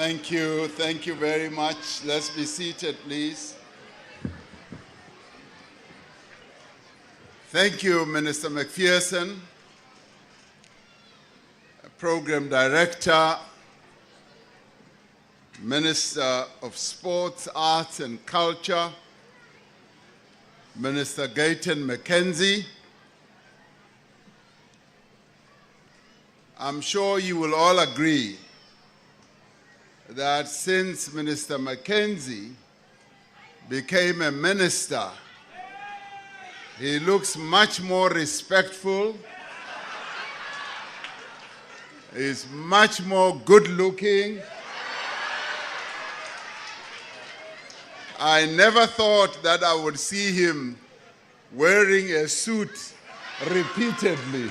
Thank you very much. Let's be seated, please. Thank you, Minister McPherson, Program Director, Minister of Sports, Arts and Culture, Minister Gayton McKenzie. I'm sure you will all agree that since Minister McKenzie became a minister, he looks much more respectful, he's much more good-looking. I never thought that I would see him wearing a suit repeatedly.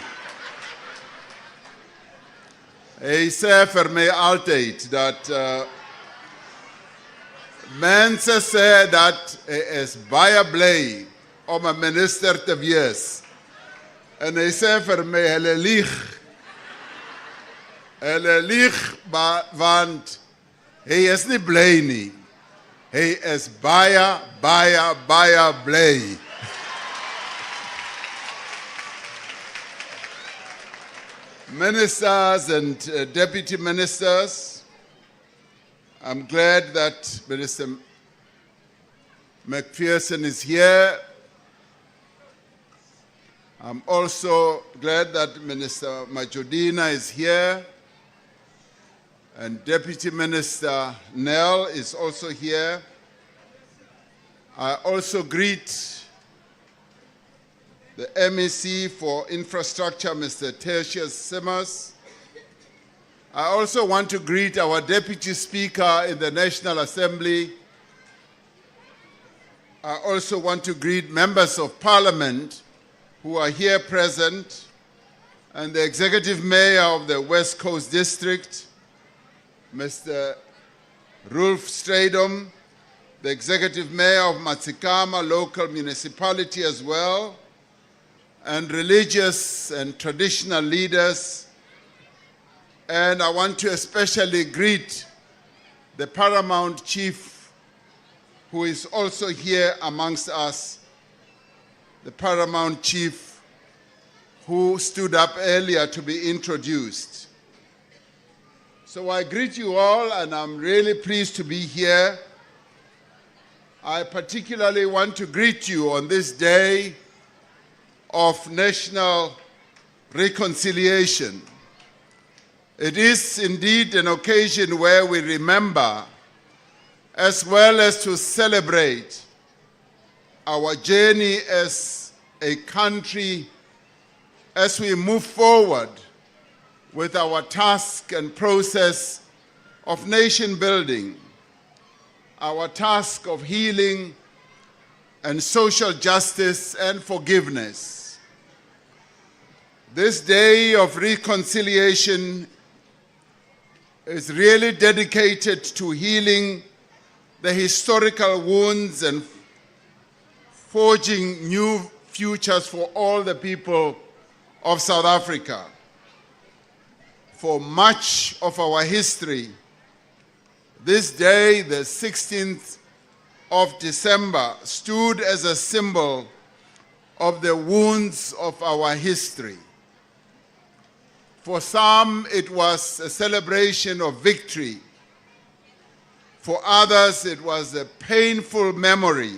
Hy sê vir my altyd dat mense sê dat hy is baie bly om 'n minister te wees. En hy sê vir my hulle lieg. Hulle lieg want hy is nie bly nie. Hy is baie bly. Ministers and deputy ministers, I'm glad that Minister McPherson is here. I'm also glad that Minister Majodina is here, and Deputy Minister Nell is also here. I also greet the MEC for Infrastructure, Mr. Tertius Simmers. I also want to greet our Deputy Speaker in the National Assembly. I also want to greet members of Parliament who are here present, and the Executive Mayor of the West Coast District, Mr. Rolf Stradom, the Executive Mayor of Matsikama Local Municipality as well, and religious and traditional leaders. And I want to especially greet the Paramount Chief, who is also here amongst us, the Paramount Chief who stood up earlier to be introduced. So I greet you all, and I'm really pleased to be here. I particularly want to greet you on this day of national reconciliation. It is indeed an occasion where we remember, as well as to celebrate, our journey as a country as we move forward with our task and process of nation building, our task of healing and social justice and forgiveness. This day of reconciliation is really dedicated to healing the historical wounds and forging new futures for all the people of South Africa. For much of our history, this day, the 16th of December, stood as a symbol of the wounds of our history. For some, it was a celebration of victory. For others, it was a painful memory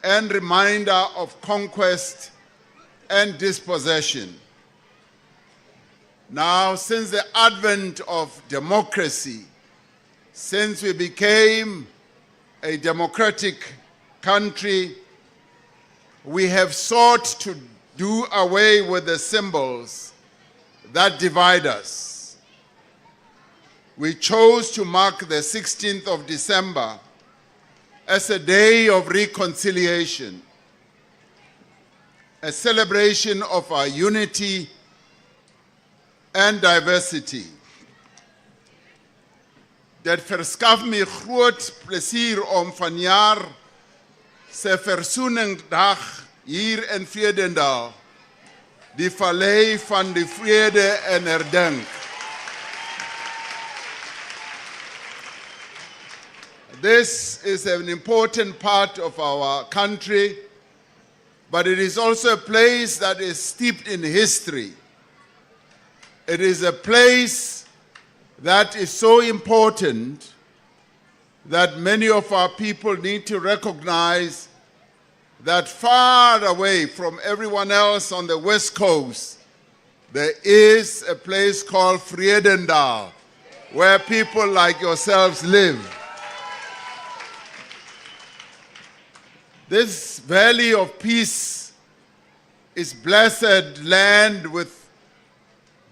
and reminder of conquest and dispossession. Now, since the advent of democracy, since we became a democratic country, we have sought to do away with the symbols that divide us. We chose to mark the 16th of December as a day of reconciliation, a celebration of our unity and diversity. Dit verskaf my groot plesier om vanjaar se versoeningdag hier in Vredendal, die Vallei van die Vrede en herdenk. This is an important part of our country, but it is also a place that is steeped in history. It is a place that is so important that many of our people need to recognize that far away from everyone else on the West Coast, there is a place called Vredendal, where people like yourselves live. This valley of peace is blessed land with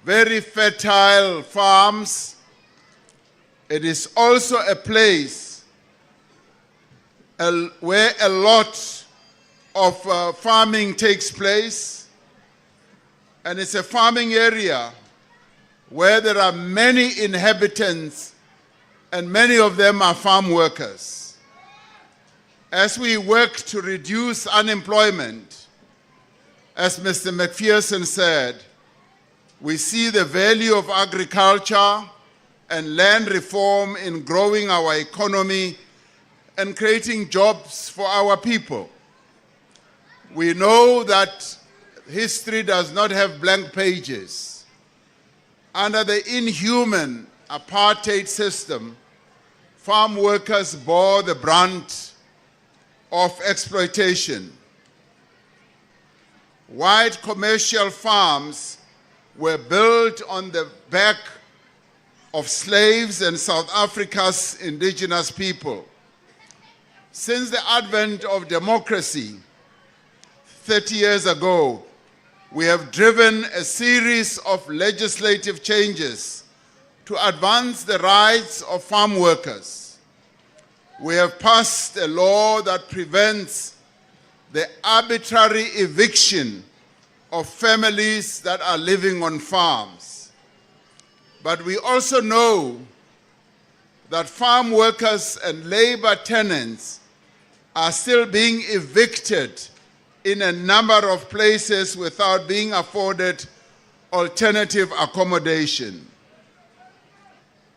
very fertile farms. It is also a place where a lot of farming takes place, and it's a farming area where there are many inhabitants and many of them are farm workers. As we work to reduce unemployment, as Mr. McPherson said, we see the value of agriculture and land reform in growing our economy and creating jobs for our people. We know that history does not have blank pages. Under the inhuman apartheid system, farm workers bore the brunt of exploitation. White commercial farms were built on the back of slaves and South Africa's indigenous people. Since the advent of democracy 30 years ago, we have driven a series of legislative changes to advance the rights of farm workers. We have passed a law that prevents the arbitrary eviction of families that are living on farms. But we also know that farm workers and labor tenants are still being evicted in a number of places without being afforded alternative accommodation.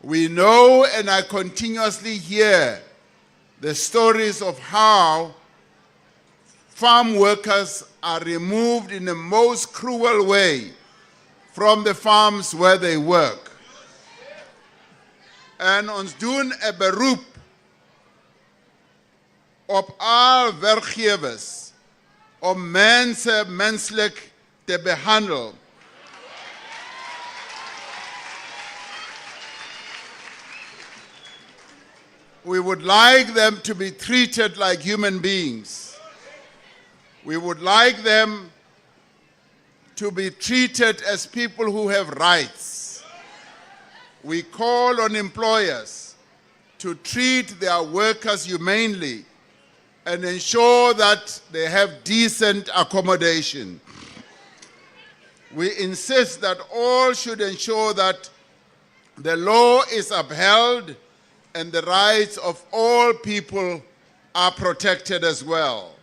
We know, and I continuously hear the stories of how farm workers are removed in the most cruel way from the farms where they work. En ons doen 'n beroep op al werkgewers om mense menslik te behandel. We would like them to be treated like human beings. We would like them to be treated as people who have rights. We call on employers to treat their workers humanely and ensure that they have decent accommodation. We insist that all should ensure that the law is upheld and the rights of all people are protected as well.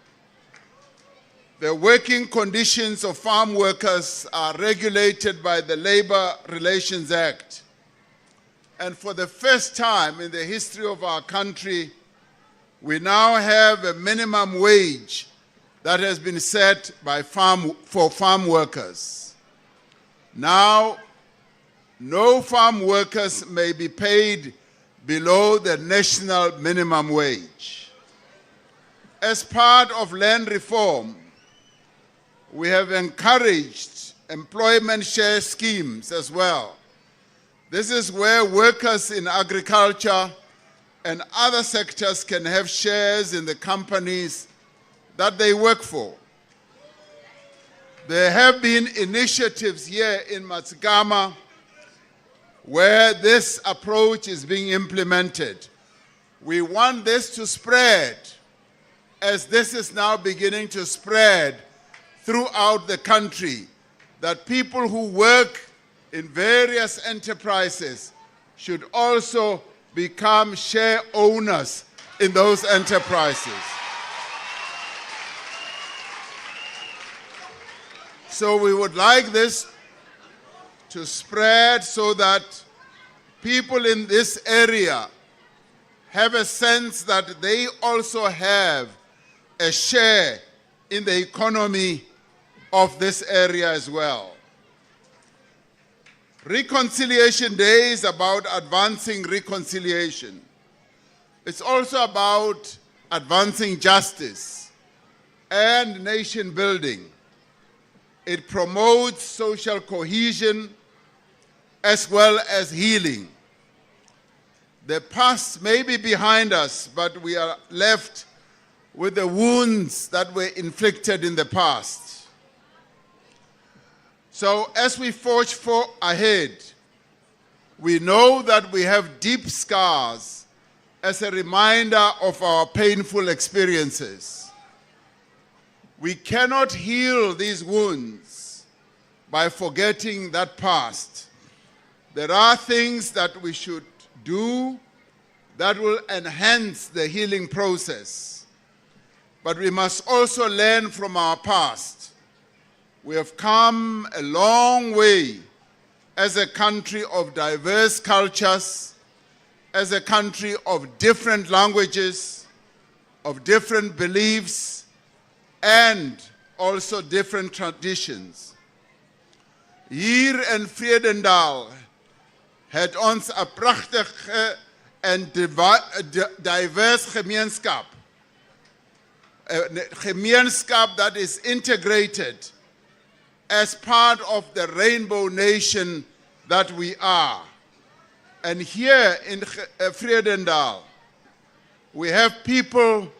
The working conditions of farm workers are regulated by the Labor Relations Act. And for the first time in the history of our country, we now have a minimum wage that has been set for farm workers. Now, no farm workers may be paid below the national minimum wage. As part of land reform, we have encouraged employment share schemes as well. This is where workers in agriculture and other sectors can have shares in the companies that they work for. There have been initiatives here in Matsigama where this approach is being implemented. We want this to spread, as this is now beginning to spread throughout the country, that people who work in various enterprises should also become share owners in those enterprises. So we would like this to spread so that people in this area have a sense that they also have a share in the economy of this area as well. Reconciliation Day is about advancing reconciliation. It's also about advancing justice and nation building. It promotes social cohesion as well as healing. The past may be behind us, but we are left with the wounds that were inflicted in the past. So as we forge ahead, we know that we have deep scars as a reminder of our painful experiences. We cannot heal these wounds by forgetting that past. There are things that we should do that will enhance the healing process. But we must also learn from our past. We have come a long way as a country of diverse cultures, as a country of different languages, of different beliefs, and also different traditions. Hier in Vredendal het ons 'n pragtige en diverse gemeenskap. 'n gemeenskap that is integrated as part of the rainbow nation that we are. And here in Vredendal, we have people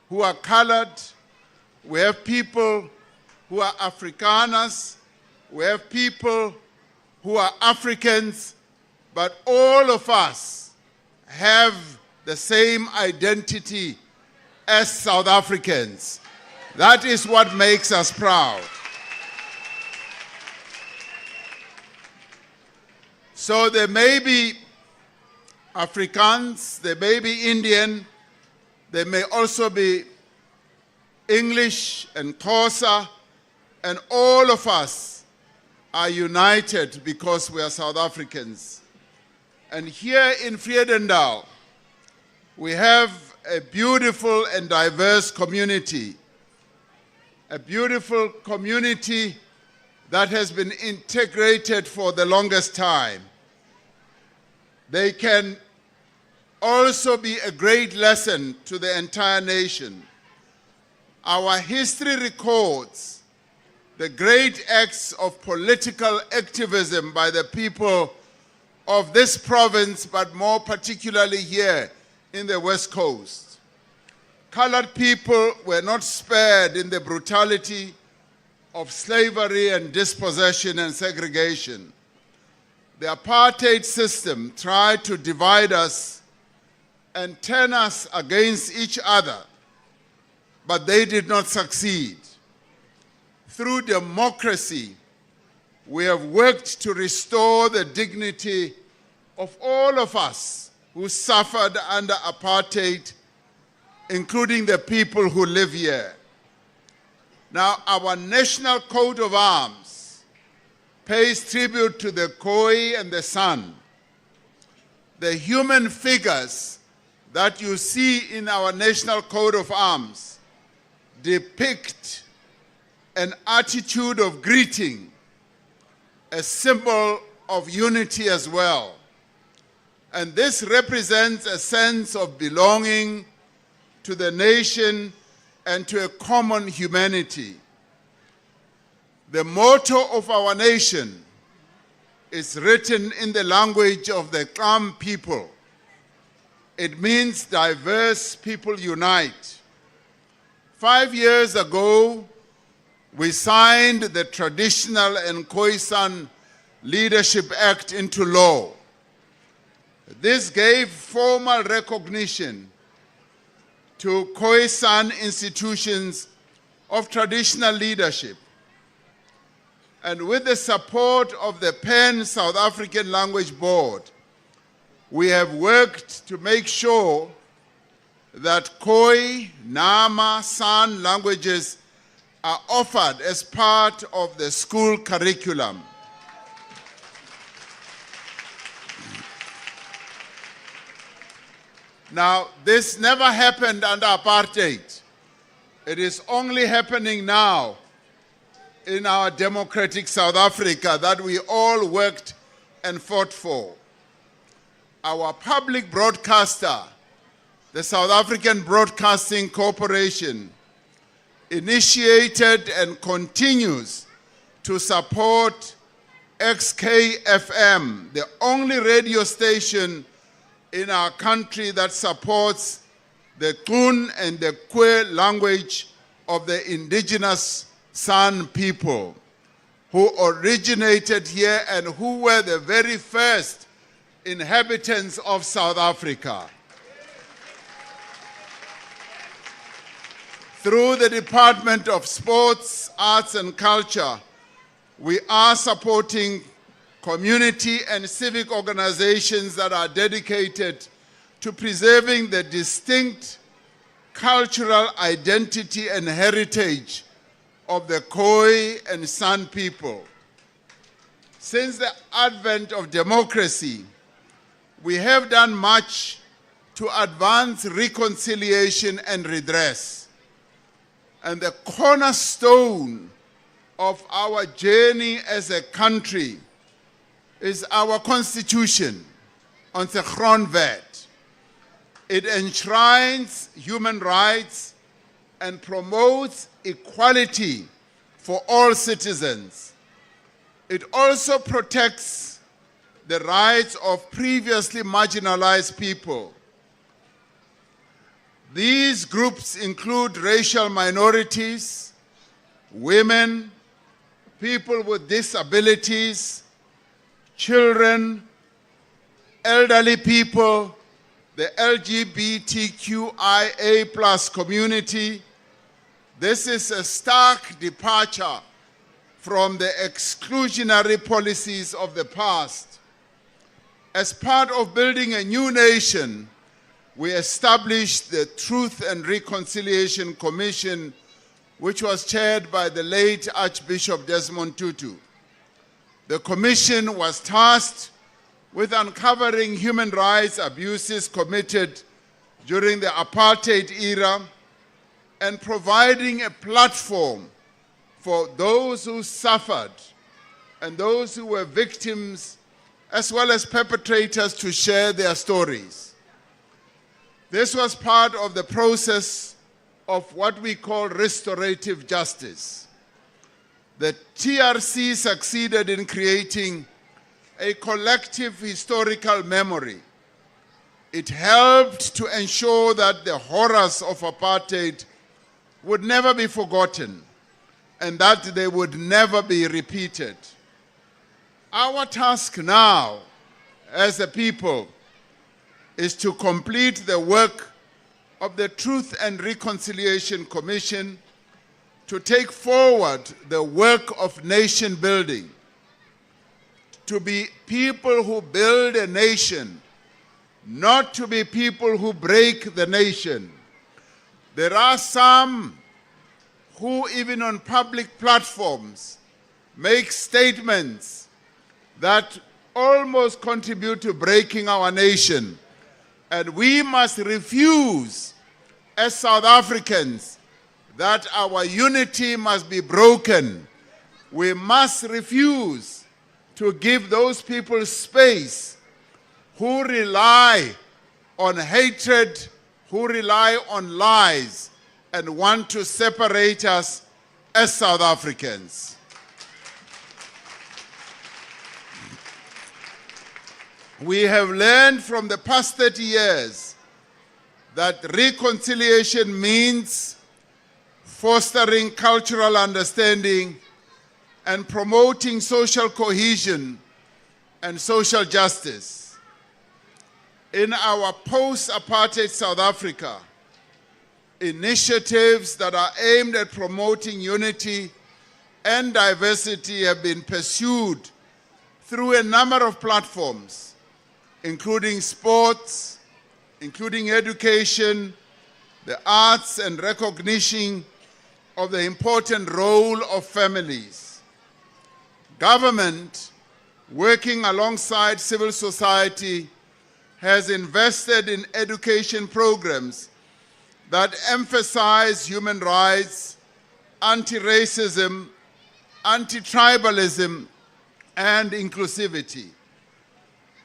who are colored, we have people who are Afrikaners, we have people who are Africans, but all of us have the same identity as South Africans. That is what makes us proud. So there may be Afrikaans, there may be Indian, there may also be English and Xhosa, and all of us are united because we are South Africans. And here in Vredendal, we have a beautiful and diverse community. A beautiful community that has been integrated for the longest time. They can also be a great lesson to the entire nation. Our history records the great acts of political activism by the people of this province, but more particularly here in the West Coast. Colored people were not spared in the brutality of slavery and dispossession and segregation. The apartheid system tried to divide us and turn us against each other, but they did not succeed. Through democracy, we have worked to restore the dignity of all of us who suffered under apartheid, including the people who live here. Now, our national coat of arms pays tribute to the Khoi and the Sun. The human figures that you see in our national coat of arms depict an attitude of greeting, a symbol of unity as well. And this represents a sense of belonging to the nation and to a common humanity. The motto of our nation is written in the language of the Kam people. It means diverse people unite. 5 years ago, we signed the Traditional and Khoisan Leadership Act into law. This gave formal recognition to Khoisan institutions of traditional leadership. And with the support of the Pan-South African Language Board, we have worked to make sure that Khoi, Nama, San languages are offered as part of the school curriculum. Now, this never happened under apartheid. It is only happening now in our democratic South Africa that we all worked and fought for. Our public broadcaster, the South African Broadcasting Corporation, initiated and continues to support XKFM, the only radio station in our country that supports the Kun and the Kwe language of the indigenous San people who originated here and who were the very first inhabitants of South Africa. Through the Department of Sports, Arts and Culture, we are supporting community and civic organizations that are dedicated to preserving the distinct cultural identity and heritage of the Khoi and San people. Since the advent of democracy, we have done much to advance reconciliation and redress. And the cornerstone of our journey as a country is our Constitution, onze grondwet. It enshrines human rights and promotes equality for all citizens. It also protects the rights of previously marginalized people. These groups include racial minorities, women, people with disabilities, children, elderly people, the LGBTQIA+ community. This is a stark departure from the exclusionary policies of the past. As part of building a new nation, we established the Truth and Reconciliation Commission, which was chaired by the late Archbishop Desmond Tutu. The commission was tasked with uncovering human rights abuses committed during the apartheid era and providing a platform for those who suffered and those who were victims, as well as perpetrators, to share their stories. This was part of the process of what we call restorative justice. The TRC succeeded in creating a collective historical memory. It helped to ensure that the horrors of apartheid would never be forgotten and that they would never be repeated. Our task now as a people is to complete the work of the Truth and Reconciliation Commission, to take forward the work of nation building, to be people who build a nation, not to be people who break the nation. There are some who, even on public platforms, make statements that almost contribute to breaking our nation. And we must refuse, as South Africans, that our unity must be broken. We must refuse to give those people space who rely on hatred, who rely on lies, and want to separate us as South Africans. We have learned from the past 30 years that reconciliation means fostering cultural understanding and promoting social cohesion and social justice. In our post-apartheid South Africa, initiatives that are aimed at promoting unity and diversity have been pursued through a number of platforms, including sports, including education, the arts, and recognition of the important role of families. Government, working alongside civil society, has invested in education programs that emphasize human rights, anti-racism, anti-tribalism, and inclusivity.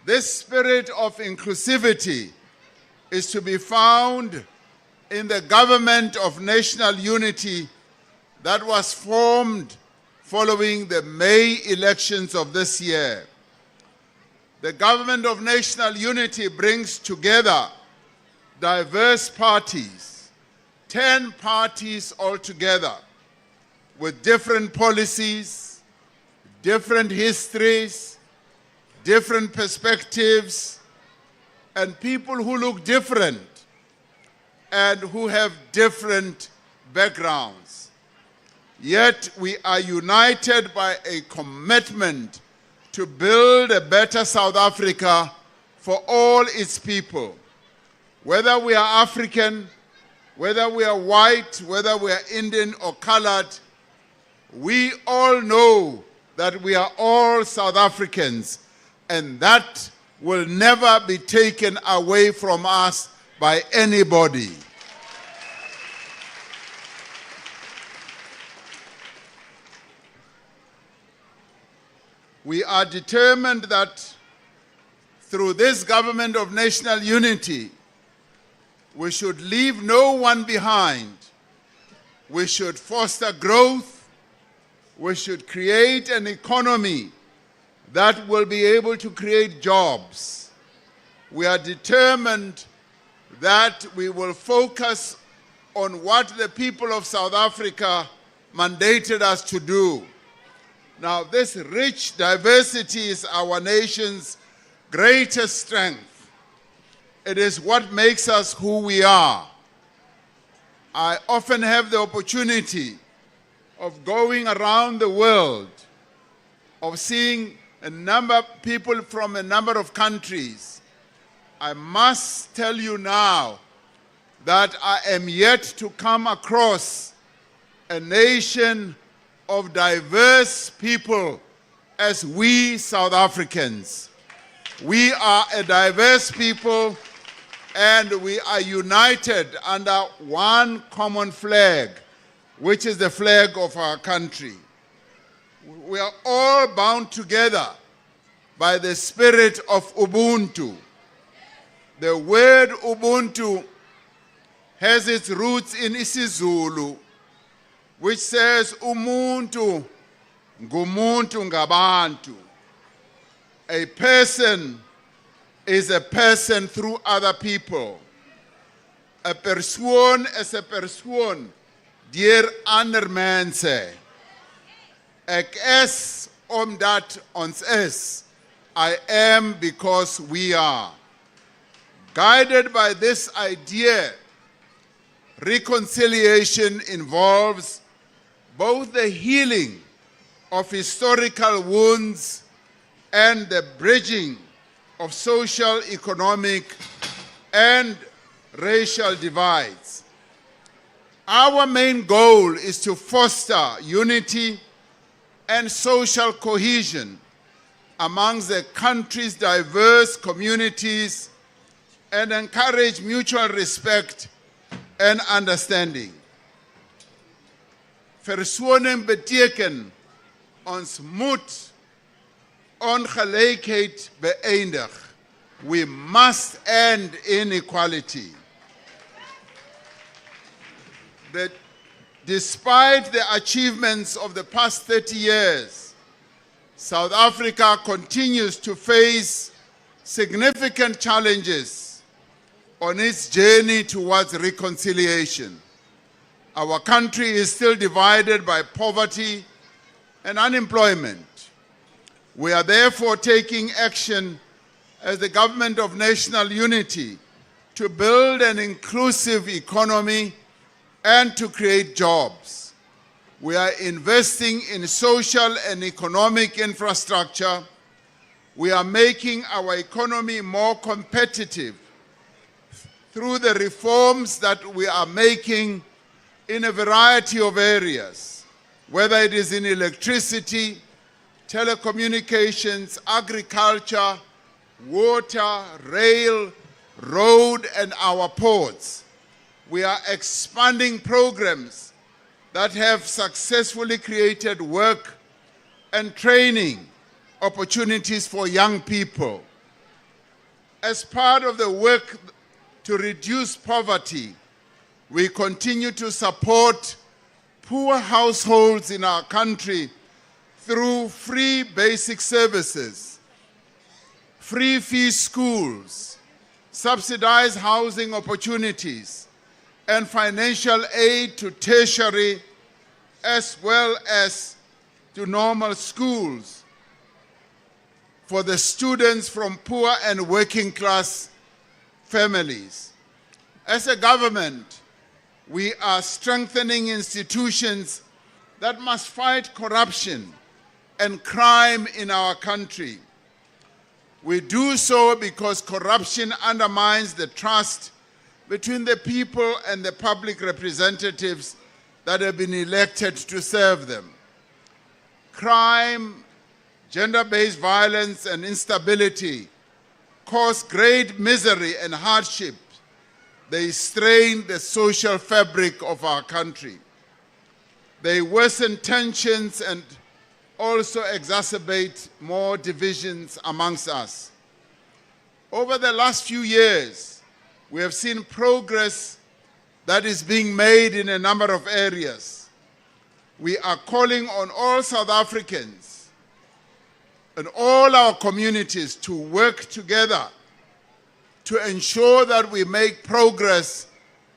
This spirit of inclusivity is to be found in the Government of National Unity that was formed following the May elections of this year. The Government of National Unity brings together diverse parties, 10 parties altogether, with different policies, different histories, different perspectives, and people who look different and who have different backgrounds. Yet we are united by a commitment to build a better South Africa for all its people. Whether we are African, whether we are white, whether we are Indian or colored, we all know that we are all South Africans, and that will never be taken away from us by anybody. We are determined that through this Government of National Unity, we should leave no one behind. We should foster growth. We should create an economy that will be able to create jobs. We are determined that we will focus on what the people of South Africa mandated us to do. Now, this rich diversity is our nation's greatest strength. It is what makes us who we are. I often have the opportunity of going around the world, of seeing a number of people from a number of countries. I must tell you now that I am yet to come across a nation of diverse people as we South Africans. We are a diverse people, and we are united under one common flag, which is the flag of our country. We are all bound together by the spirit of Ubuntu. The word Ubuntu has its roots in isiZulu, which says umuntu ngumuntu ngabantu. A person is a person through other people. A persoon is a persoon deur ander mense. Ek is omdat ons is. I am because we are. Guided by this idea, reconciliation involves both the healing of historical wounds and the bridging of social, economic, and racial divides. Our main goal is to foster unity and social cohesion amongst the country's diverse communities and encourage mutual respect and understanding. Versoening beteken ons moet ongelykheid beëindig. We must end inequality. Despite the achievements of the past 30 years, South Africa continues to face significant challenges on its journey towards reconciliation. Our country is still divided by poverty and unemployment. We are therefore taking action as the Government of National Unity to build an inclusive economy and to create jobs. We are investing in social and economic infrastructure. We are making our economy more competitive through the reforms that we are making in a variety of areas, whether it is in electricity, telecommunications, agriculture, water, rail, road, and our ports. We are expanding programs that have successfully created work and training opportunities for young people. As part of the work to reduce poverty, we continue to support poor households in our country through free basic services, free fee schools, subsidized housing opportunities, and financial aid to tertiary as well as to normal schools for the students from poor and working class families. As a government, we are strengthening institutions that must fight corruption and crime in our country. We do so because corruption undermines the trust between the people and the public representatives that have been elected to serve them. Crime, gender-based violence, and instability cause great misery and hardship. They strain the social fabric of our country. They worsen tensions and also exacerbate more divisions amongst us. Over the last few years, we have seen progress that is being made in a number of areas. We are calling on all South Africans and all our communities to work together to ensure that we make progress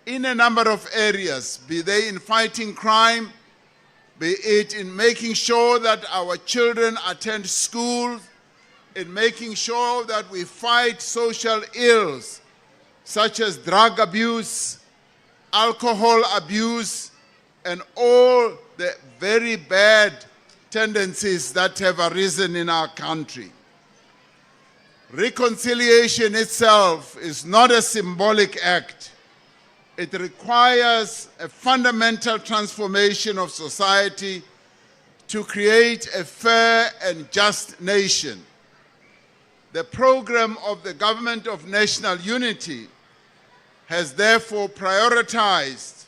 in a number of areas, be they in fighting crime, be it in making sure that our children attend school, in making sure that we fight social ills such as drug abuse, alcohol abuse, and all the very bad tendencies that have arisen in our country. Reconciliation itself is not a symbolic act. It requires a fundamental transformation of society to create a fair and just nation. The program of the Government of National Unity has therefore prioritized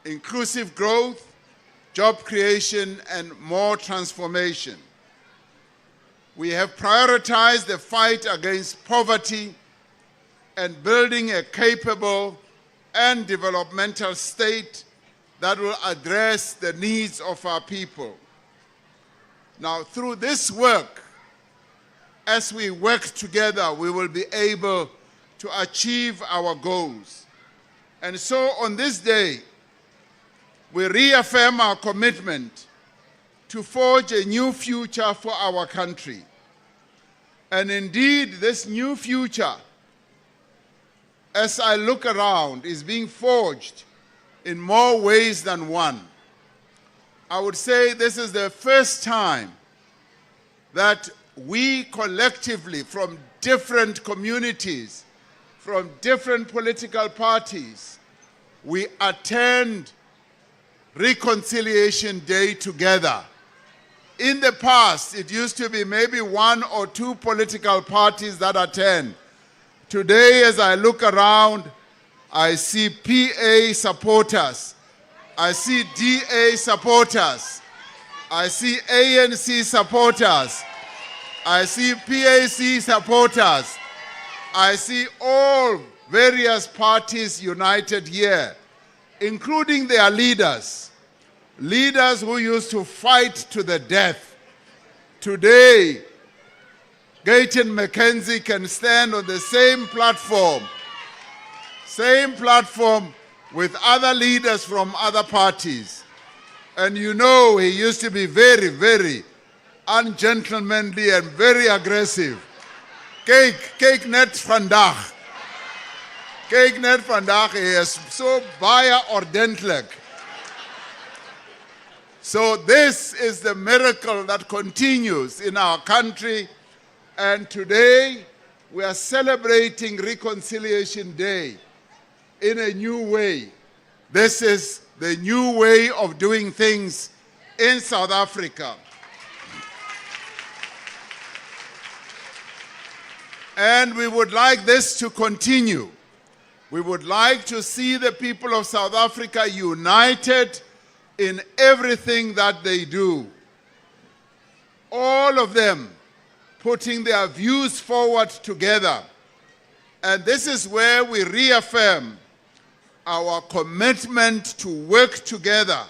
inclusive growth, job creation, and more transformation. We have prioritized the fight against poverty and building a capable and developmental state that will address the needs of our people. Now, through this work, as we work together, we will be able to achieve our goals. And so on this day, we reaffirm our commitment to forge a new future for our country. And indeed, this new future, as I look around, is being forged in more ways than one. I would say this is the first time that we collectively, from different communities, from different political parties, we attend Reconciliation Day together. In the past, it used to be maybe one or two political parties that attend. Today, as I look around, I see PA supporters, I see DA supporters, I see ANC supporters, I see PAC supporters, I see all various parties united here, including their leaders, leaders who used to fight to the death. Today, Gayton McKenzie can stand on the same platform with other leaders from other parties. And you know, he used to be very, very ungentlemanly and very aggressive. Kyk net vandag. Kyk net vandag, hy is so baie ordentlik. So this is the miracle that continues in our country, and today we are celebrating Reconciliation Day in a new way. This is the new way of doing things in South Africa. And we would like this to continue. We would like to see the people of South Africa united in everything that they do. All of them putting their views forward together. And this is where we reaffirm our commitment to work together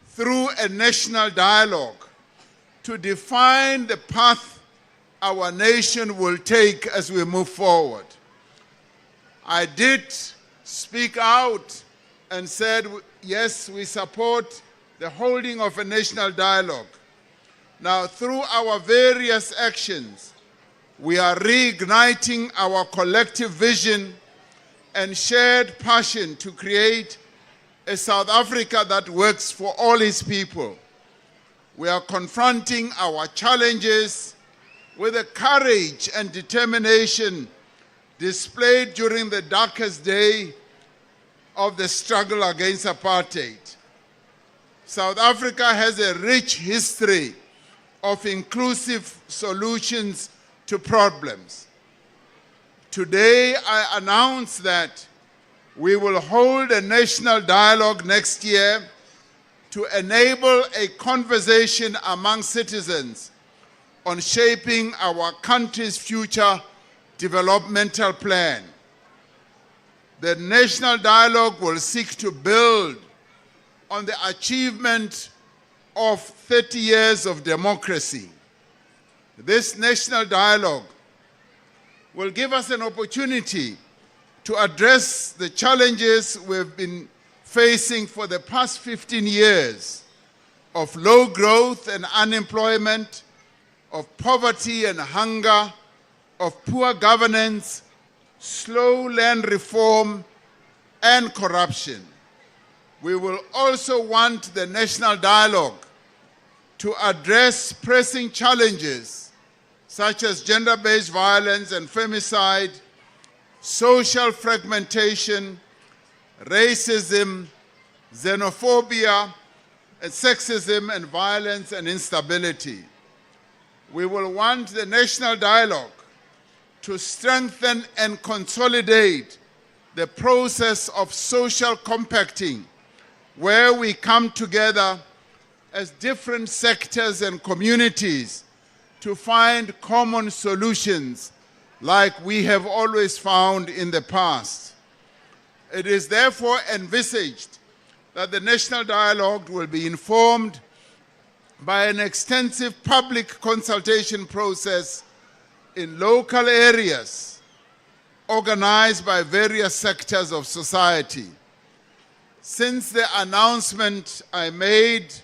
through a national dialogue to define the path our nation will take as we move forward. I did speak out and said, yes, we support the holding of a national dialogue. Now, through our various actions, we are reigniting our collective vision and shared passion to create a South Africa that works for all its people. We are confronting our challenges with the courage and determination displayed during the darkest day of the struggle against apartheid. South Africa has a rich history of inclusive solutions to problems. Today, I announce that we will hold a national dialogue next year to enable a conversation among citizens on shaping our country's future developmental plan. The national dialogue will seek to build on the achievement of 30 years of democracy. This national dialogue will give us an opportunity to address the challenges we've been facing for the past 15 years of low growth and unemployment, of poverty and hunger, of poor governance, slow land reform, and corruption. We will also want the national dialogue to address pressing challenges such as gender-based violence and femicide, social fragmentation, racism, xenophobia, and sexism, and violence and instability. We will want the national dialogue to strengthen and consolidate the process of social compacting, where we come together as different sectors and communities to find common solutions like we have always found in the past. It is therefore envisaged that the national dialogue will be informed by an extensive public consultation process in local areas organized by various sectors of society. Since the announcement I made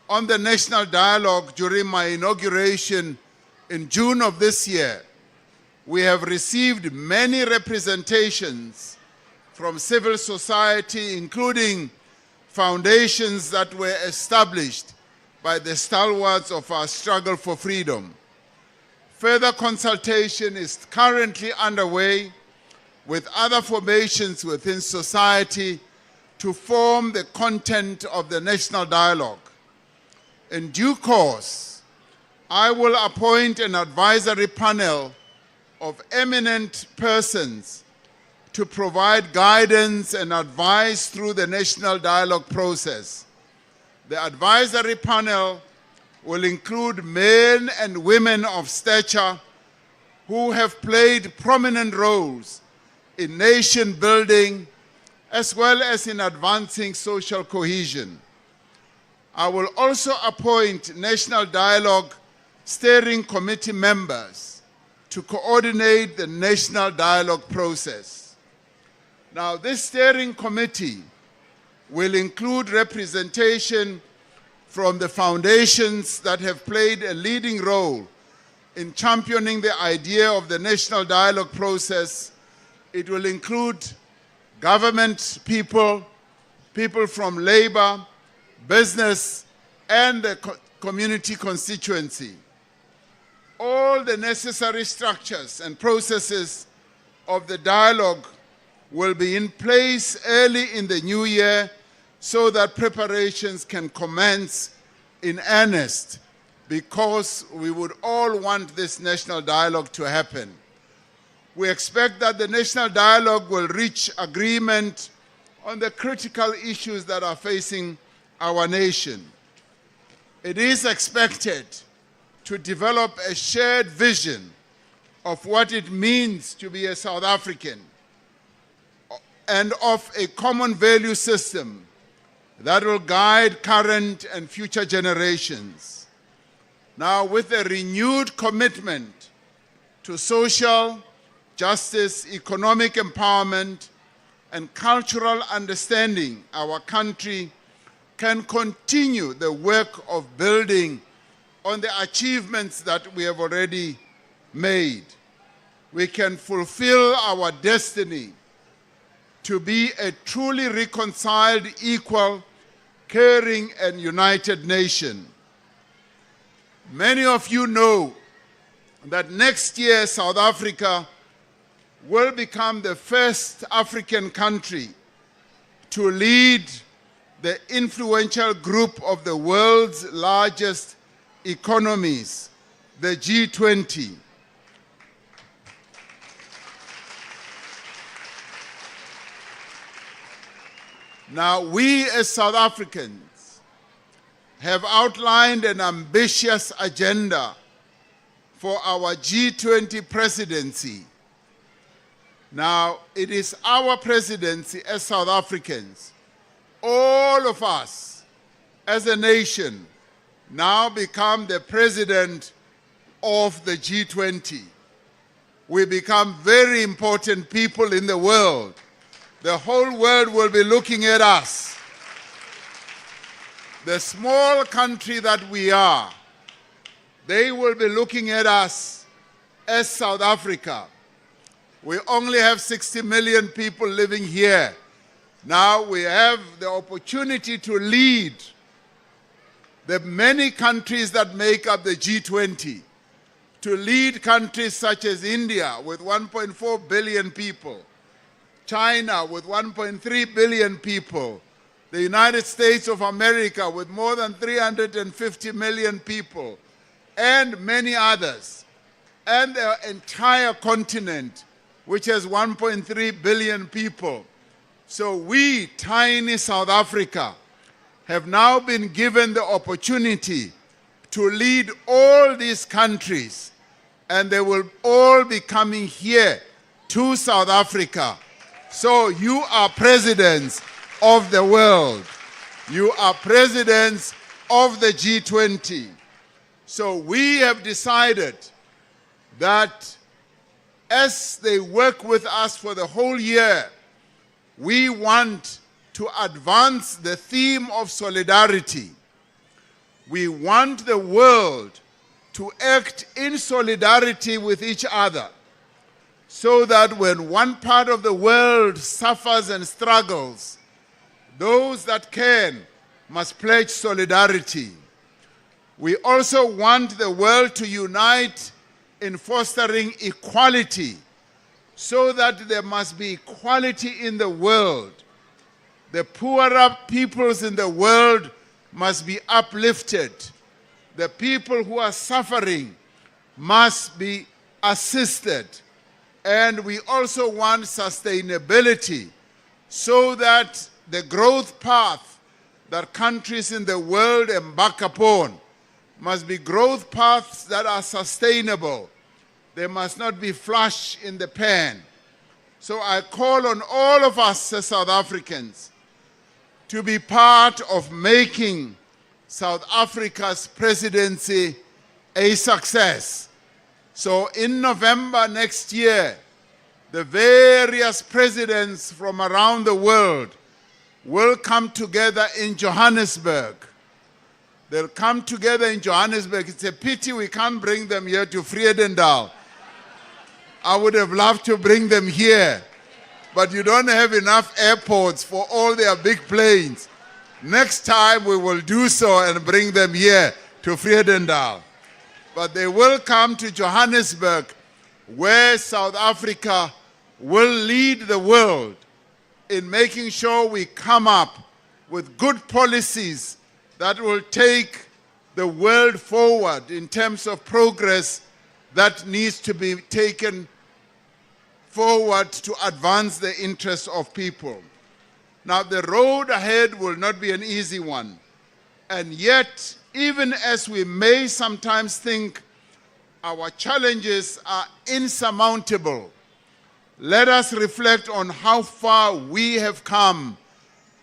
on the national dialogue during my inauguration in June of this year, we have received many representations from civil society, including foundations that were established by the stalwarts of our struggle for freedom. Further consultation is currently underway with other formations within society to form the content of the national dialogue. In due course, I will appoint an advisory panel of eminent persons to provide guidance and advice through the national dialogue process. The advisory panel will include men and women of stature who have played prominent roles in nation building as well as in advancing social cohesion. I will also appoint national dialogue steering committee members to coordinate the national dialogue process. Now, this steering committee will include representation from the foundations that have played a leading role in championing the idea of the national dialogue process. It will include government people, people from labor, business, and the community constituency. All the necessary structures and processes of the dialogue will be in place early in the new year so that preparations can commence in earnest, because we would all want this national dialogue to happen. We expect that the national dialogue will reach agreement on the critical issues that are facing our nation. It is expected to develop a shared vision of what it means to be a South African and of a common value system that will guide current and future generations. Now, with a renewed commitment to social justice, economic empowerment, and cultural understanding, our country can continue the work of building on the achievements that we have already made. We can fulfill our destiny to be a truly reconciled, equal, caring, and united nation. Many of you know that next year South Africa will become the first African country to lead the influential group of the world's largest economies, the G20. Now, we as South Africans have outlined an ambitious agenda for our G20 presidency. Now, it is our presidency as South Africans, all of us as a nation, now become the president of the G20. We become very important people in the world. The whole world will be looking at us. The small country that we are, they will be looking at us as South Africa. We only have 60 million people living here. Now we have the opportunity to lead the many countries that make up the G20, to lead countries such as India with 1.4 billion people, China with 1.3 billion people, the United States of America with more than 350 million people, and many others, and the entire continent, which has 1.3 billion people. So we, tiny South Africa, have now been given the opportunity to lead all these countries, and they will all be coming here to South Africa. So you are presidents of the world. You are presidents of the G20. So we have decided that as they work with us for the whole year, we want to advance the theme of solidarity. We want the world to act in solidarity with each other, so that when one part of the world suffers and struggles, those that can must pledge solidarity. We also want the world to unite in fostering equality, so that there must be equality in the world. The poorer peoples in the world must be uplifted. The people who are suffering must be assisted. And we also want sustainability, so that the growth path that countries in the world embark upon must be growth paths that are sustainable. They must not be flush in the pan. So I call on all of us as South Africans to be part of making South Africa's presidency a success. So in November next year, the various presidents from around the world will come together in Johannesburg. They'll come together in Johannesburg. It's a pity we can't bring them here to Vredendal. I would have loved to bring them here, but you don't have enough airports for all their big planes. Next time we will do so and bring them here to Vredendal. But they will come to Johannesburg, where South Africa will lead the world in making sure we come up with good policies that will take the world forward in terms of progress that needs to be taken forward to advance the interests of people. Now, the road ahead will not be an easy one. And yet, even as we may sometimes think our challenges are insurmountable, let us reflect on how far we have come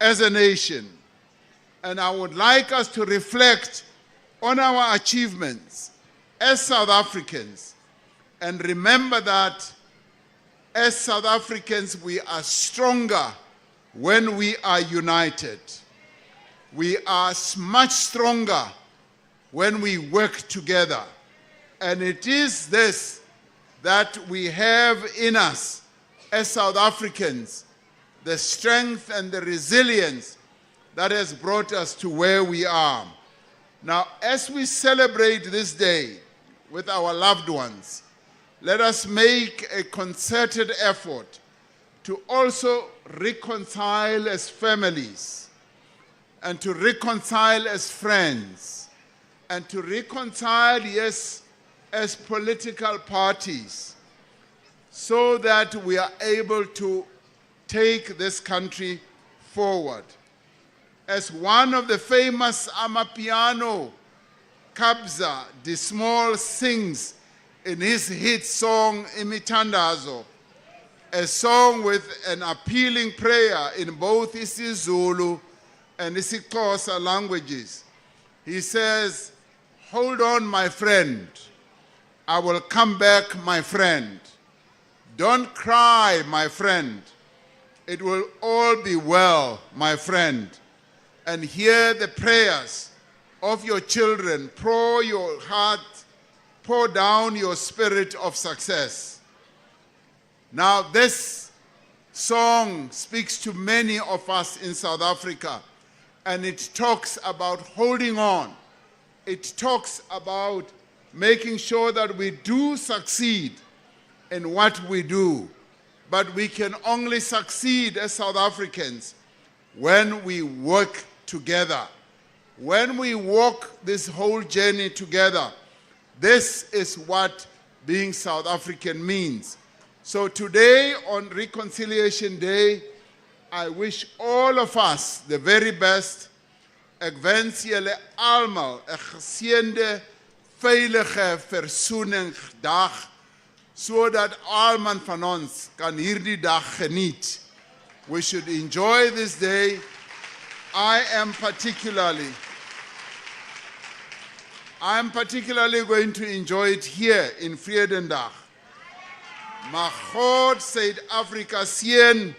as a nation. And I would like us to reflect on our achievements as South Africans and remember that as South Africans, we are stronger when we are united. We are much stronger when we work together. And it is this that we have in us as South Africans, the strength and the resilience that has brought us to where we are. Now, as we celebrate this day with our loved ones, let us make a concerted effort to also reconcile as families, and to reconcile as friends, and to reconcile, yes, as political parties, so that we are able to take this country forward. As one of the famous Amapiano, Kabza de Small, sings in his hit song, Imithandazo, a song with an appealing prayer in both isiZulu and isiXhosa languages. He says, "Hold on, my friend. I will come back, my friend. Don't cry, my friend. It will all be well, my friend. And hear the prayers of your children. Pour your heart, pour down your spirit of success." Now, this song speaks to many of us in South Africa, and it talks about holding on. It talks about making sure that we do succeed in what we do, but we can only succeed as South Africans when we work together. When we walk this whole journey together, this is what being South African means. So today, on Reconciliation Day, I wish all of us the very best. Ek wens julle almal 'n geseënde, veilige versoeningsdag, sodat almal van ons kan hierdie dag geniet. We should enjoy this day. I am particularly going to enjoy it here in Vrydendag. Mag God Suid-Afrika seën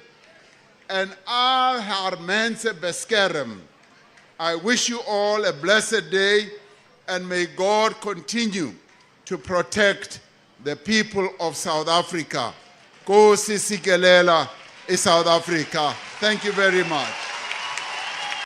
en al haar mense beskerm. I wish you all a blessed day, and may God continue to protect the people of South Africa. Nkosi sikelela in South Africa. Thank you very much.